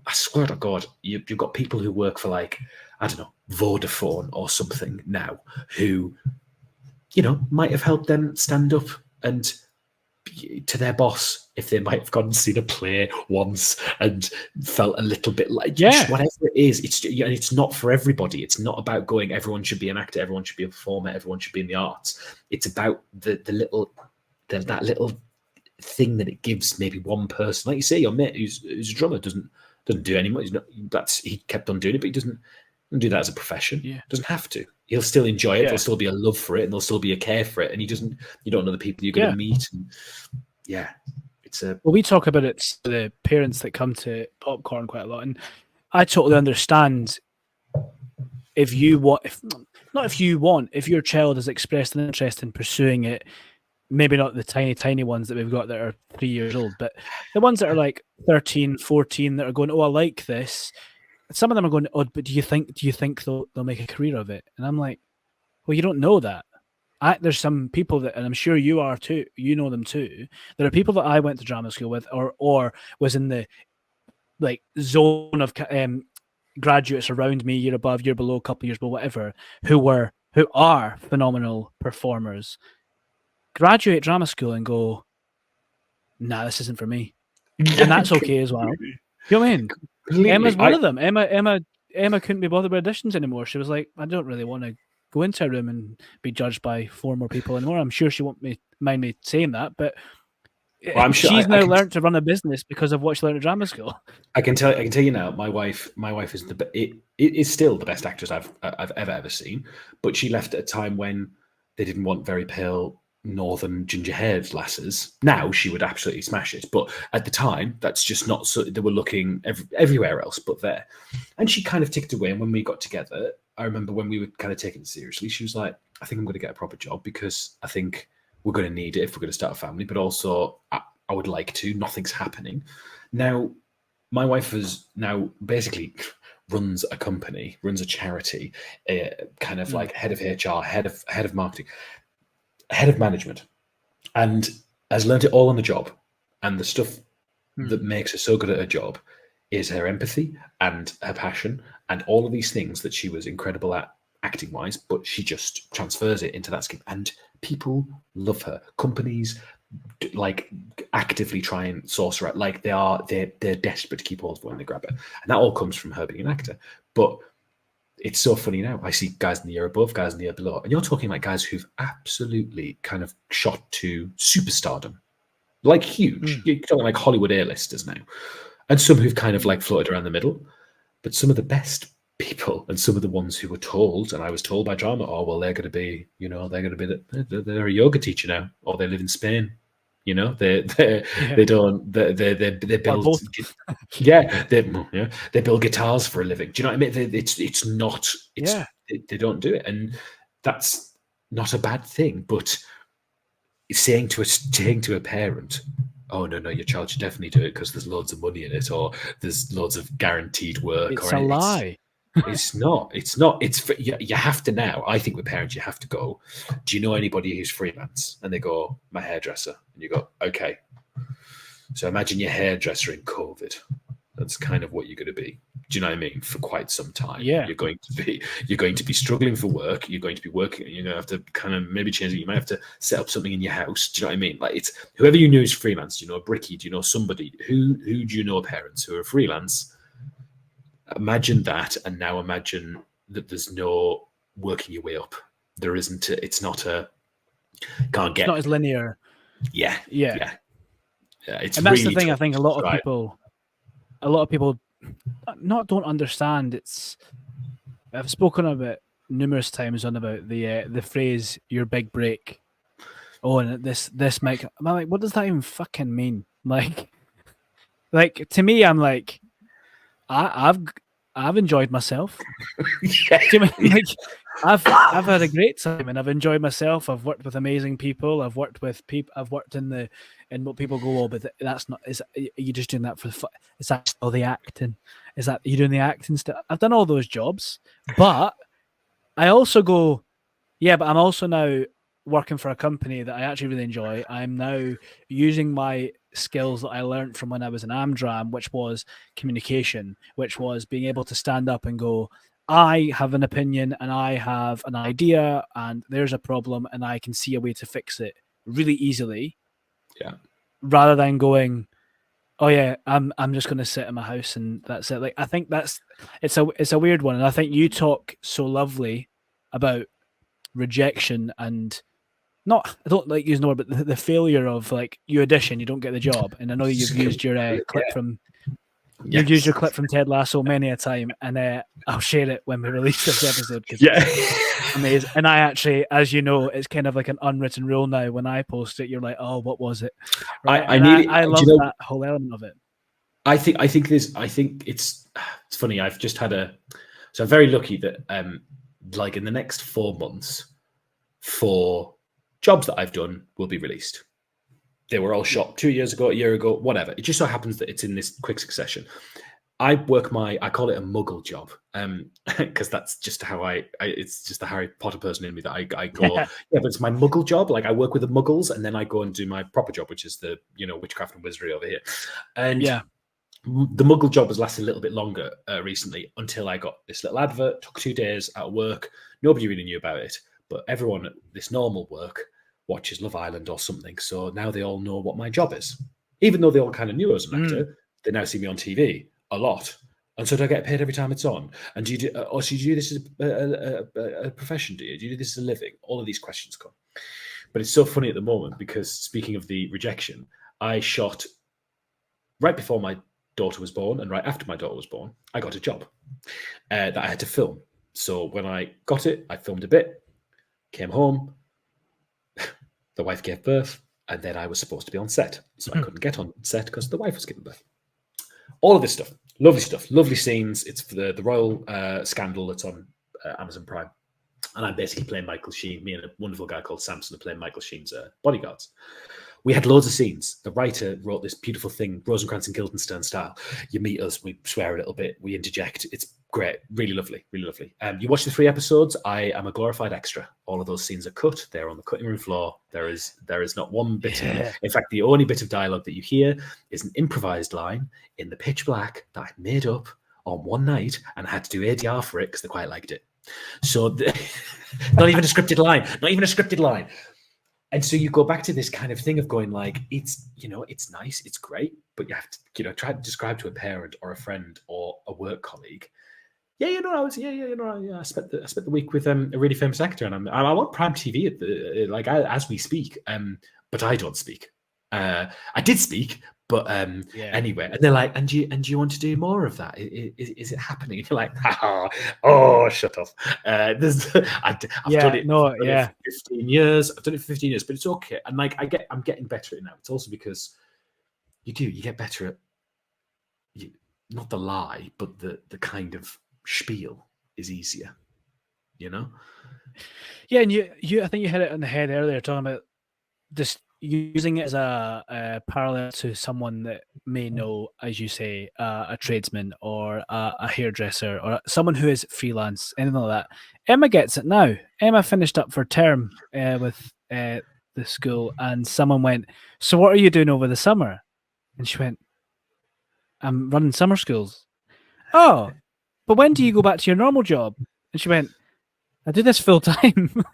I swear to God, you've got people who work for, like, I don't know, Vodafone or something now who, might have helped them stand up and to their boss if they might have gone and seen a play once and felt a little bit like whatever it is. It's not for everybody. It's not about going, everyone should be an actor, everyone should be a performer, everyone should be in the arts. It's about that little thing that it gives maybe one person, like you say, your mate who's a drummer doesn't do anymore. He kept on doing it, but he doesn't do that as a profession. Doesn't have to. He'll still enjoy it. There'll still be a love for it, and there'll still be a care for it. And you don't know the people you're going to meet. And it's a. Well, we talk about it to the parents that come to Popcorn quite a lot, and I totally understand if your child has expressed an interest in pursuing it. Maybe not the tiny ones that we've got that are 3 years old, but the ones that are like 13, 14 that are going, oh, I like this. Some of them are going, oh, but do you think they'll make a career of it? And I'm like, well, you don't know that. There's some people that, and I'm sure you are too, you know them too. There are people that I went to drama school with, or was in the zone of graduates around me, year above, year below, couple years below, whatever, who are phenomenal performers. Graduate drama school and go, nah, this isn't for me, and that's okay as well. You know what I mean? Completely. Emma's one of them. Emma couldn't be bothered with auditions anymore. She was like, I don't really want to go into a room and be judged by 4 more people anymore. I'm sure she won't mind me saying that, but I'm sure she's now learned to run a business because of what she learned at drama school. I can tell you now. My wife is it is still the best actress I've ever seen, but she left at a time when they didn't want very pale northern ginger-haired lasses. Now she would absolutely smash it, but at the time that's just not so. They were looking everywhere else but there, and she kind of ticked away. And when we got together, I remember when we were kind of taking it seriously, she was like, I think I'm going to get a proper job because I think we're going to need it if we're going to start a family, but also I would like to. Nothing's happening. Now, my wife is now basically runs a company, runs a charity, kind of like head of HR, head of marketing, head of management, and has learned it all on the job. And the stuff that makes her so good at her job is her empathy and her passion and all of these things that she was incredible at acting wise, but she just transfers it into that scheme. And people love her. Companies like actively try and source her out. Like they're desperate to keep hold of her when they grab her. And that all comes from her being an actor. But it's so funny now. I see guys in the year above, guys in the year below, and you're talking like guys who've absolutely kind of shot to superstardom, like huge. You're talking like Hollywood A-listers now, and some who've kind of like floated around the middle. But some of the best people, and some of the ones who were told, and I was told by drama, oh well, they're going to be, they're a yoga teacher now, or they live in Spain. They build they build guitars for a living. Do you know what I mean? They don't do it, and that's not a bad thing. But saying to a parent, oh no, your child should definitely do it because there's loads of money in it, or there's loads of guaranteed work. It's a lie. It's not. You have to now. I think with parents, you have to go, do you know anybody who's freelance? And they go, my hairdresser. And you go, okay. So imagine your hairdresser in COVID. That's kind of what you're going to be. Do you know what I mean? For quite some time. Yeah. You're going to be struggling for work. You're going to be working. You're going to have to kind of maybe change it. You might have to set up something in your house. Do you know what I mean? Like it's whoever you know is freelance. Do you know a brickie? Do you know somebody? Who do you know parents who are freelance? Imagine that, and now imagine that there's no working your way up. There isn't. It's not a. Can't get. It's not as linear. Yeah. It's and that's really the thing. I tough think to a lot describe. of people, don't understand. It's. I've spoken about numerous times about the phrase "your big break." Oh, and this might. I'm like, what does that even fucking mean? Like to me, I'm like. I've enjoyed myself. Yeah. Do you mean, like I've had a great time and I've enjoyed myself. I've worked with amazing people. I've worked with people. I've worked in what people go, oh, but that's not. Are you just doing that for the fun? Is that still the acting? Is that you doing the acting stuff? I've done all those jobs, but I also go, yeah, but I'm also now working for a company that I actually really enjoy. I'm now using my skills that I learned from when I was in Amdram, which was communication, which was being able to stand up and go, I have an opinion and I have an idea and there's a problem and I can see a way to fix it really easily. Yeah. Rather than going, oh yeah, I'm just going to sit in my house and that's it. Like, I think it's a weird one. And I think you talk so lovely about rejection and I don't like using the word, but the failure of like you audition, you don't get the job. And I know you've used your clip from you've used your clip from Ted Lasso many a time, and I'll share it when we release this episode because it's amazing. And I actually, as you know, it's kind of like an unwritten rule now. When I post it, you're like, oh, what was it? Right? I love that whole element of it. I think it's funny. I've just had so I'm very lucky that like in the next 4 months, 4 jobs that I've done will be released. They were all shot 2 years ago, a year ago, whatever. It just so happens that it's in this quick succession. I call it a muggle job, because that's just how it's just the Harry Potter person in me that I go, yeah, but it's my muggle job. Like I work with the muggles, and then I go and do my proper job, which is the witchcraft and wizardry over here. And the muggle job has lasted a little bit longer recently until I got this little advert. Took 2 days at work. Nobody really knew about it. But everyone at this normal work watches Love Island or something. So now they all know what my job is. Even though they all kind of knew I was an actor, they now see me on TV a lot. And so do I get paid every time it's on? And do you do this as a profession? Do you do this as a living? All of these questions come. But it's so funny at the moment because speaking of the rejection, I shot right before my daughter was born and right after my daughter was born, I got a job that I had to film. So when I got it, I filmed a bit. Came home, the wife gave birth, and then I was supposed to be on set. So I couldn't get on set because the wife was giving birth. All of this stuff, lovely scenes. It's for the royal scandal that's on Amazon Prime. And I'm basically playing Michael Sheen. Me and a wonderful guy called Samson are playing Michael Sheen's bodyguards. We had loads of scenes. The writer wrote this beautiful thing, Rosencrantz and Guildenstern style. You meet us, we swear a little bit, we interject. It's great, really lovely, really lovely. You watch the 3 episodes. I am a glorified extra. All of those scenes are cut. They're on the cutting room floor. There is not one bit. In fact, the only bit of dialogue that you hear is an improvised line in the pitch black that I made up on one night, and I had to do ADR for it because they quite liked it. So not even a scripted line, not even a scripted line. And so you go back to this kind of thing of going like, it's, it's nice, it's great, but you have to, try to describe to a parent or a friend or a work colleague. I spent the week with a really famous actor, and I want prime TV at as we speak. But I don't speak. I did speak, but anyway. And they're like, and do you want to do more of that? Is it happening? And you're like, oh, shut up. I've done it. For 15 years. I've done it for 15 years, but it's okay. And like, I'm getting better at it now. It's also because you get better at not the lie, but the kind of spiel is easier. Yeah, and you I think you hit it on the head earlier, talking about this, using it as a parallel to someone that may know, as you say, a tradesman or a hairdresser or someone who is freelance, anything like that. Emma gets it now. Emma finished up for term with the school, and someone went, "So what are you doing over the summer?" And she went, "I'm running summer schools." "Oh, but when do you go back to your normal job?" And she went, "I do this full time."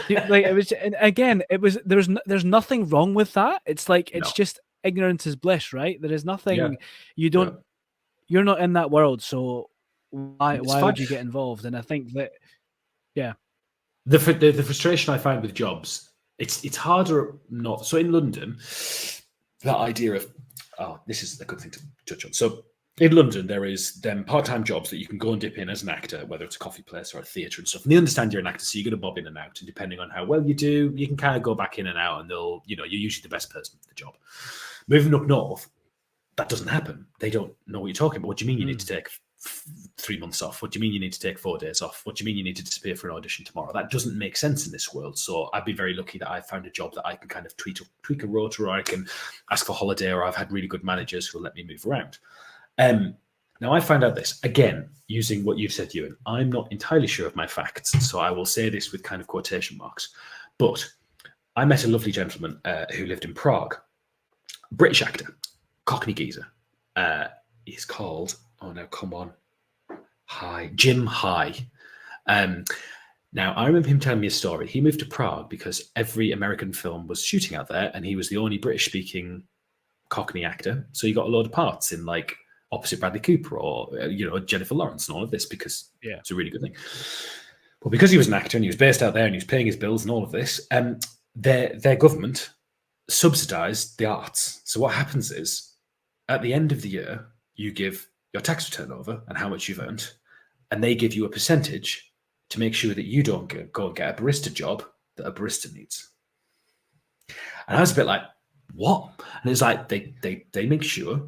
Like it was, and again, it was, there's nothing wrong with that. It's like, it's just ignorance is bliss, right? There is nothing, you're not in that world, so why would you get involved? And I think that the frustration I find with jobs, it's harder not. So in London, that idea of this is a good thing to touch on. So in London, there is them part-time jobs that you can go and dip in as an actor, whether it's a coffee place or a theatre and stuff. And they understand you're an actor, so you're going to bob in and out. And depending on how well you do, you can kind of go back in and out, and they'll, you're usually the best person for the job. Moving up north, that doesn't happen. They don't know what you're talking about. What do you mean you need to take 3 months off? What do you mean you need to take 4 days off? What do you mean you need to disappear for an audition tomorrow? That doesn't make sense in this world. So I've been very lucky that I found a job that I can kind of tweak a rota, or I can ask for holiday, or I've had really good managers who will let me move around. Now, I found out this, again, using what you've said, Euan. I'm not entirely sure of my facts, so I will say this with kind of quotation marks. But I met a lovely gentleman who lived in Prague, British actor, Cockney geezer. He's called, Jim High. Now, I remember him telling me a story. He moved to Prague because every American film was shooting out there, and he was the only British-speaking Cockney actor. So he got a load of parts in, like, opposite Bradley Cooper or Jennifer Lawrence and all of this, because it's a really good thing. But because he was an actor and he was based out there and he was paying his bills and all of this, their government subsidised the arts. So what happens is, at the end of the year, you give your tax return over and how much you've earned, and they give you a percentage to make sure that you don't go and get a barista job that a barista needs. And I was a bit like, what? And it's like they make sure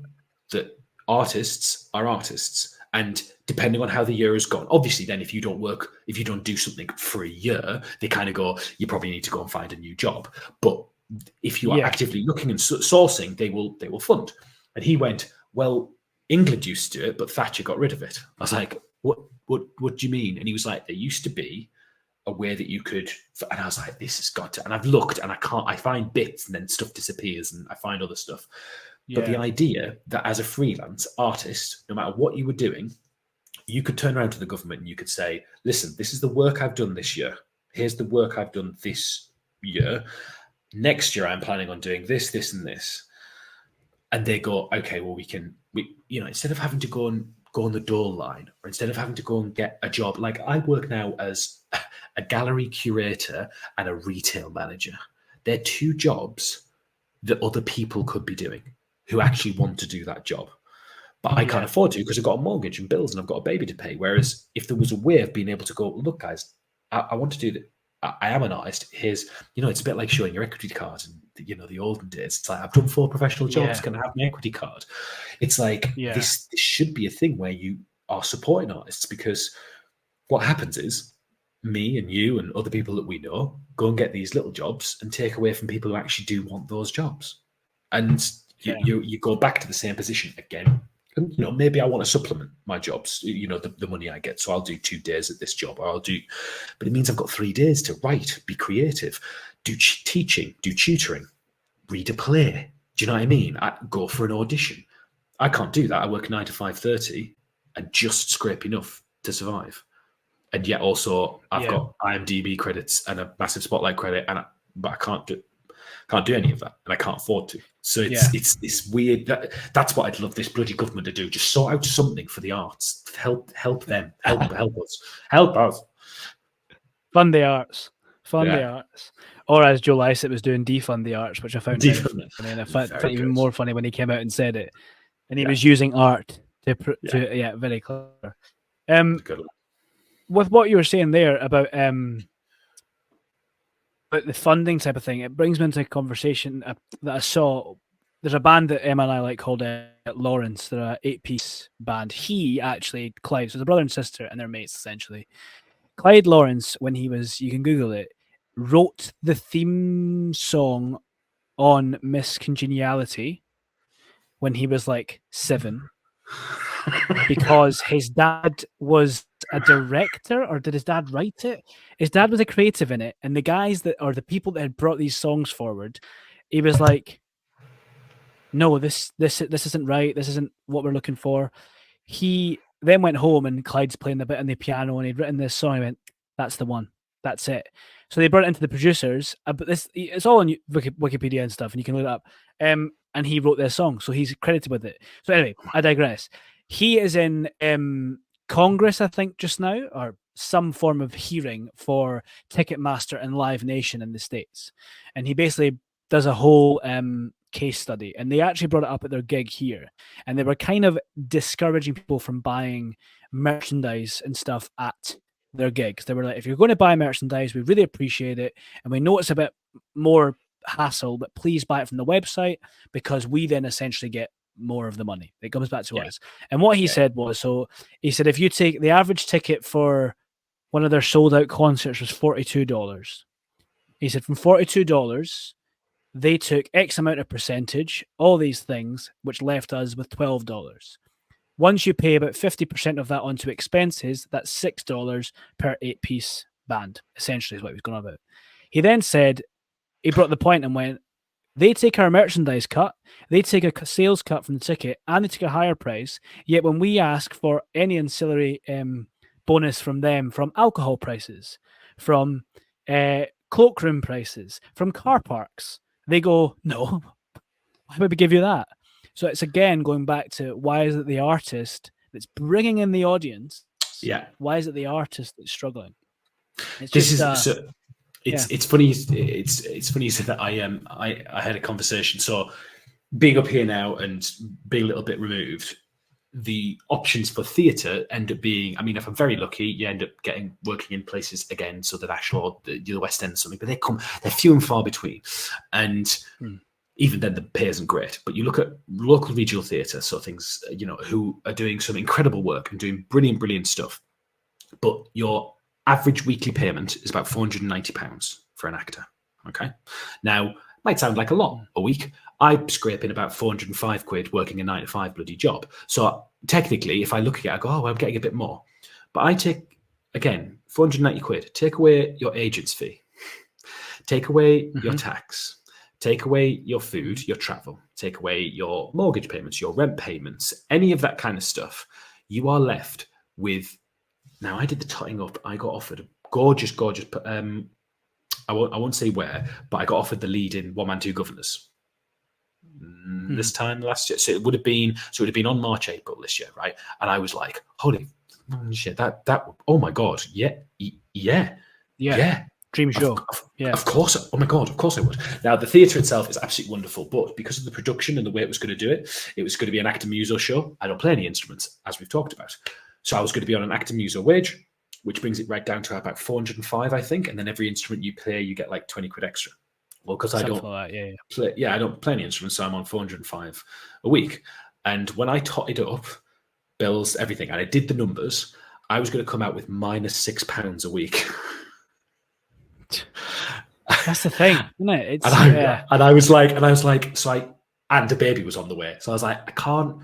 that artists are artists, and depending on how the year has gone, obviously then if you don't do something for a year, they kind of go, you probably need to go and find a new job. But if you are actively looking and sourcing, they will fund. And he went, well, England used to do it, but Thatcher got rid of it. I was like, what do you mean? And he was like, there used to be a way that you could, and I was like, this has got to, and I've looked and I find bits and then stuff disappears and I find other stuff. But the idea that as a freelance artist, no matter what you were doing, you could turn around to the government and you could say, listen, this is the work I've done this year. Here's the work I've done this year. Next year, I'm planning on doing this, this, and this. And they go, okay, well, we instead of having to go on the dole line, or instead of having to go and get a job, like I work now as a gallery curator and a retail manager. They're 2 jobs that other people could be doing who actually want to do that job. But I can't afford to because I've got a mortgage and bills and I've got a baby to pay. Whereas if there was a way of being able to go, look, guys, I want to do that. I am an artist. Here's, it's a bit like showing your equity card and, the olden days. It's like, I've done 4 professional jobs. Can I have my equity card? It's like, this should be a thing where you are supporting artists, because what happens is me and you and other people that we know go and get these little jobs and take away from people who actually do want those jobs. And you go back to the same position again. And, maybe I want to supplement my jobs, the money I get. So I'll do 2 days at this job, but it means I've got 3 days to write, be creative, do teaching, do tutoring, read a play. Do you know what I mean? I go for an audition. I can't do that. I work 9 to 5:30 and just scrape enough to survive. And yet also I've got IMDb credits and a massive spotlight credit, but I can't do any of that, and I can't afford to. So it's this weird. That's what I'd love this bloody government to do. Just sort out something for the arts. Help them. Help us. Help us. Fund the arts. Fund the arts. Or as Joe Lycett was doing, defund the arts, which I found very funny. And I found even more funny when he came out and said it. And he was using art to very clever. With what you were saying there about the funding type of thing, it brings me into a conversation that I saw. There's a band that Emma and I like called Lawrence. They're an 8-piece band. Clyde, so it's a brother and sister, and they're mates essentially. Clyde Lawrence, when he was, you can Google it, wrote the theme song on Miss Congeniality when he was like 7 because his dad was a director, or did his dad write it? His dad was a creative in it, and the guys that are the people that had brought these songs forward, he was like, no, this isn't right. This isn't what we're looking for. He then went home and Clyde's playing a bit on the piano and he'd written this song. He went, that's the one. That's it. So they brought it into the producers. But it's all on Wikipedia and stuff, and you can look it up. And he wrote this song, so he's credited with it. So anyway, I digress. He is in Congress, I think, just now, or some form of hearing for Ticketmaster and Live Nation in the States. And he basically does a whole case study, and they actually brought it up at their gig here, and they were kind of discouraging people from buying merchandise and stuff at their gigs. They were like, if you're going to buy merchandise, we really appreciate it, and we know it's a bit more hassle, but please buy it from the website, because we then essentially get more of the money. It comes back to us. And what he said was, so he said, if you take the average ticket for one of their sold out concerts was $42. He said from $42, they took X amount of percentage, all these things, which left us with $12. Once you pay about 50% of that onto expenses, that's $6 per 8-piece band, essentially is what he was going on about. He then said, he brought the point and went, they take our merchandise cut, they take a sales cut from the ticket, and they take a higher price, yet when we ask for any ancillary bonus from them, from alcohol prices, from cloakroom prices, from car parks, they go, no, why would we give you that? So it's again going back to, why is it the artist that's bringing in the audience? Yeah. Why is it the artist that's struggling? It's funny. It's funny you said that. I had a conversation. So being up here now and being a little bit removed, the options for theatre end up being, I mean, if I'm very lucky, you end up working in places again, so the National or the West End or something, but they're few and far between. And even then the pay isn't great. But you look at local regional theatre, so things, who are doing some incredible work and doing brilliant, brilliant stuff. But your average weekly payment is about £490 for an actor. Okay. Now, might sound like a lot a week. I scrape in about £405 working a 9 to 5 bloody job. So technically, if I look at it, I go, oh, I'm getting a bit more. But I take, again, £490. Take away your agent's fee. Take away your tax. Take away your food, your travel. Take away your mortgage payments, your rent payments, any of that kind of stuff. You are left with, now I did the totting up. I got offered a gorgeous, I won't say where, but I got offered the lead in One Man Two Governors this time last year. So it would have been on March, April this year, right? And I was like, holy shit, that oh my god, yeah. Dream show. Of course. Oh my god, of course I would. Now the theatre itself is absolutely wonderful, but because of the production and the way it was going to do it, it was going to be an actor muso show. I don't play any instruments, as we've talked about. So I was going to be on an actor muso wage, which brings it right down to about 405, I think. And then every instrument you play, you get like 20 quid extra. Well, because I don't play, I don't play any instruments, so I'm on 405 a week. And when I totted up bills, everything, and I did the numbers, I was going to come out with minus £6 a week. That's the thing, isn't it? It's and I was like, and a baby was on the way. So I was like, I can't,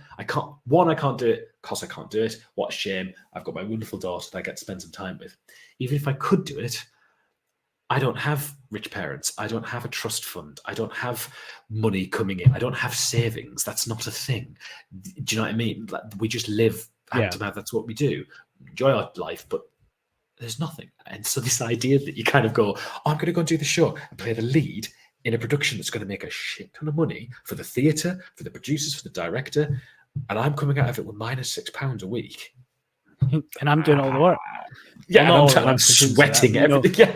one, I can't do it because I can't do it. What a shame. I've got my wonderful daughter that I get to spend some time with. Even if I could do it, I don't have rich parents. I don't have a trust fund. I don't have money coming in. I don't have savings. That's not a thing. Do you know what I mean? Like, we just live hand to mouth. That's what we do. Enjoy our life, but there's nothing. And so this idea that you kind of go, oh, I'm going to go and do the show and play the lead in a production that's going to make a shit ton of money for the theatre, for the producers, for the director, and I'm coming out of it with -6 pounds a week. And I'm doing all the work. Yeah, well, and I'm sweating everything.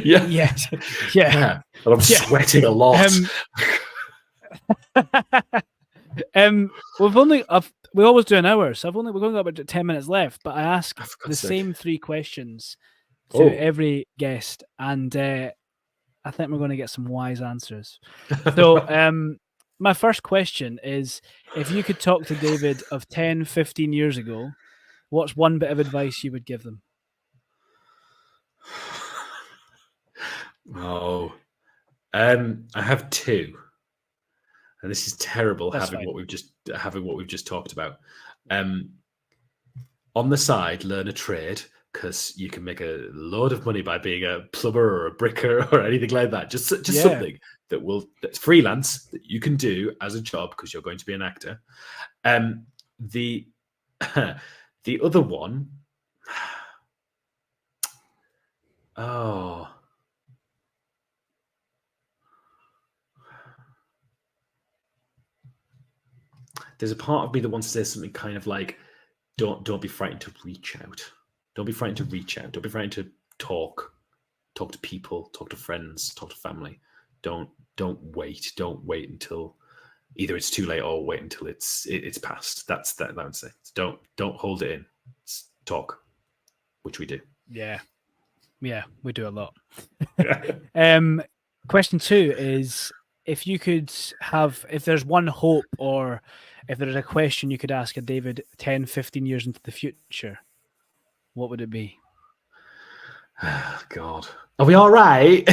Yeah. And I'm sweating a lot. We always do an hour, so we've only got about 10 minutes left. But I ask the same 3 questions to every guest, and I think we're going to get some wise answers. So, my first question is: if you could talk to David of 10, 15 years ago, what's one bit of advice you would give them? I have 2, and this is terrible. That's having fine. what we've just talked about. On the side, learn a trade, because you can make a load of money by being a plumber or a bricker or anything like that. Just something that's freelance that you can do as a job because you're going to be an actor. The other one, there's a part of me that wants to say something kind of like, don't be frightened to reach out. Don't be frightened to reach out. Don't be frightened to talk to people, talk to friends, talk to family. Don't wait. Don't wait until either it's too late or wait until it's past. That's that I would say. Don't hold it in. Talk, which we do. Yeah, we do a lot. Question 2 is: if there's one hope, or if there's a question you could ask a David 10, 15 years into the future, what would it be? God, are we all right?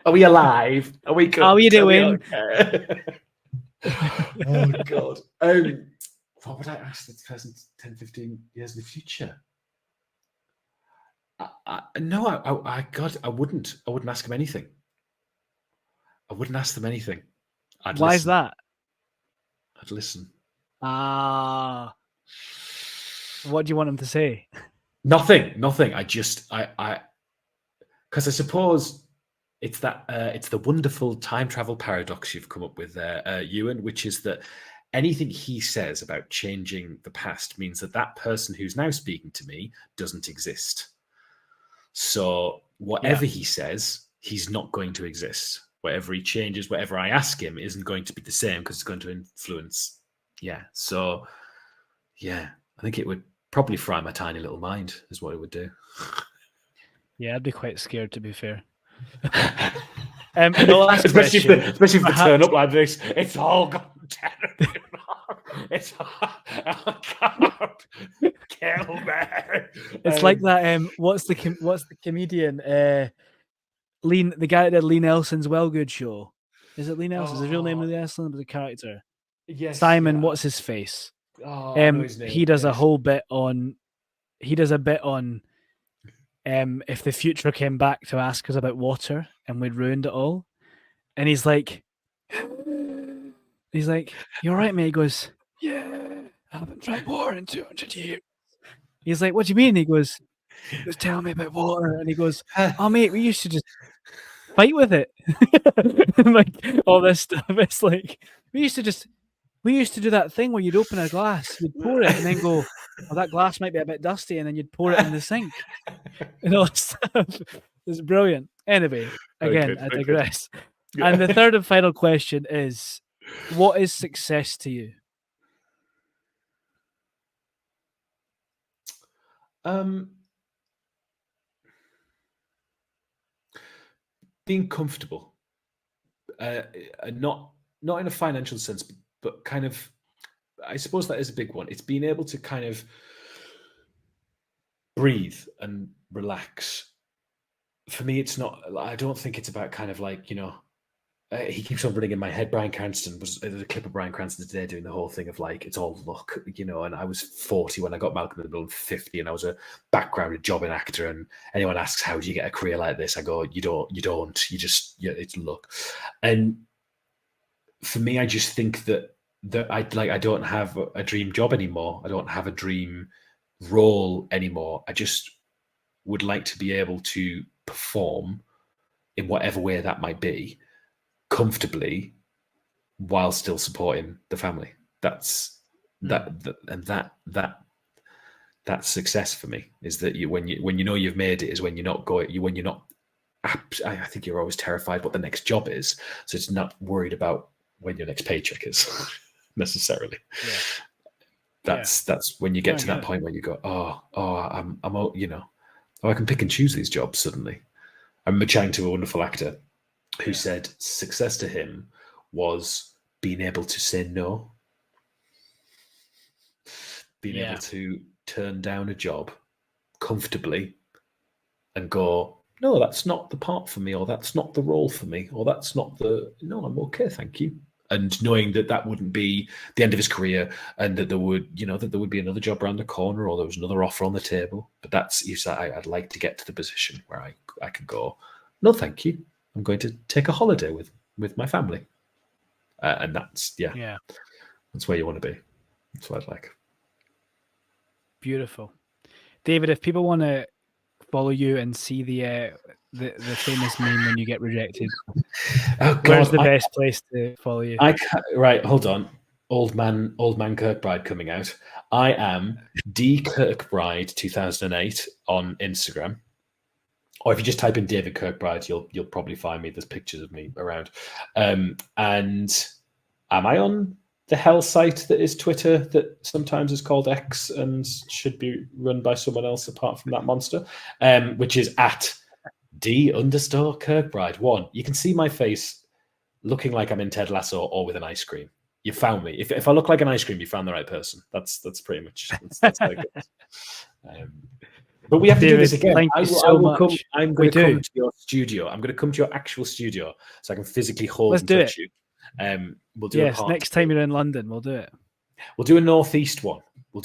Are we alive? Are we good? How are you doing? Oh God. What would I ask the person 10, 15 years in the future? I wouldn't ask him anything. I wouldn't ask them anything. Why is that? I'd listen. What do you want him to say? Nothing. Because I suppose it's the wonderful time travel paradox you've come up with there, Euan, which is that anything he says about changing the past means that person who's now speaking to me doesn't exist. So whatever he says, he's not going to exist. Whatever he changes, whatever I ask him isn't going to be the same because it's going to influence. Yeah. So, I think it would probably fry my tiny little mind is what it would do. Yeah, I'd be quite scared, to be fair. The last especially if they turn up like this, it's all gone terribly wrong. It's oh God, kill me. It's like that. What's the comedian? The guy that did Lee Nelson's Well Good show. Is it Lee Nelson? Is his real name Lee Nelson? The character. Yes. Simon. What's his face? I know his name. He does a whole bit on. He does a bit on. If the future came back to ask us about water and we'd ruined it all, and he's like, "You're right, mate." He goes, "Yeah, I haven't drank water in 200 years." He's like, "What do you mean?" He goes, "Tell me about water." And he goes, "Oh, mate, we used to just fight with it." Like all this stuff. It's like we used to do that thing where you'd open a glass, you'd pour it, and then go, "Oh, that glass might be a bit dusty," and then you'd pour it in the sink. And all this stuff. It's brilliant. Anyway, again, I digress. And the third and final question is: what is success to you? Being comfortable, not in a financial sense, but kind of, I suppose that is a big one. It's being able to kind of breathe and relax. For me, it's not. I don't think it's about kind of like, he keeps on running in my head. Bryan Cranston was there's a clip of Bryan Cranston today doing the whole thing of like it's all luck, and I was 40 when I got Malcolm in the Middle, and 50, and I was a background jobbing actor. And anyone asks, how do you get a career like this? I go, you don't. You just, it's luck. And for me, I just think that I don't have a dream job anymore. I don't have a dream role anymore. I just would like to be able to perform in whatever way that might be comfortably while still supporting the family. That's that's success for me, is that when you know you've made it, is when you're not I think you're always terrified what the next job is, so it's not worried about when your next paycheck is necessarily. That's when you get to that point when you go, I'm I can pick and choose these jobs suddenly. I remember chatting to a wonderful actor who said success to him was being able to say no, being able to turn down a job comfortably and go, no, that's not the part for me, or that's not the role for me, or that's not no, I'm okay, thank you. And knowing that wouldn't be the end of his career, and that there would be another job around the corner, or there was another offer on the table. But I'd like to get to the position where I could go, no, thank you, I'm going to take a holiday with my family. And that's where you want to be. That's what I'd like. Beautiful. David, if people want to follow you and see the famous meme when you get rejected, where's the best place to follow you? Right, hold on. Old man Kirkbride coming out. I am D Kirkbride 2008 on Instagram. Or if you just type in David Kirkbride, you'll probably find me. There's pictures of me around. And am I on the hell site that is Twitter, that sometimes is called X and should be run by someone else apart from that monster, which is at D_Kirkbride1. You can see my face looking like I'm in Ted Lasso or with an ice cream. You found me. If I look like an ice cream, you found the right person. That's pretty much that's how it goes. But we have to do this again. Thank you so much. I'm going to come to your studio. I'm going to come to your actual studio so I can physically hold and touch you. We'll do next time you're in London, we'll do it. We'll do a northeast one. We'll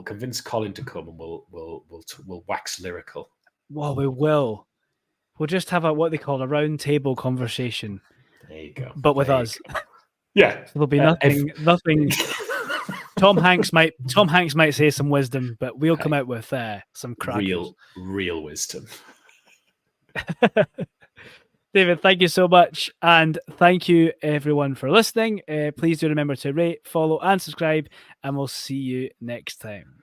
convince Colin to come, and we'll wax lyrical. Well, we will. We'll just have what they call a round table conversation. There you go. But with us. Yeah. There'll be nothing. Tom Hanks might say some wisdom, but we'll come out with some crackers. Real wisdom. David, thank you so much. And thank you, everyone, for listening. Please do remember to rate, follow, and subscribe, and we'll see you next time.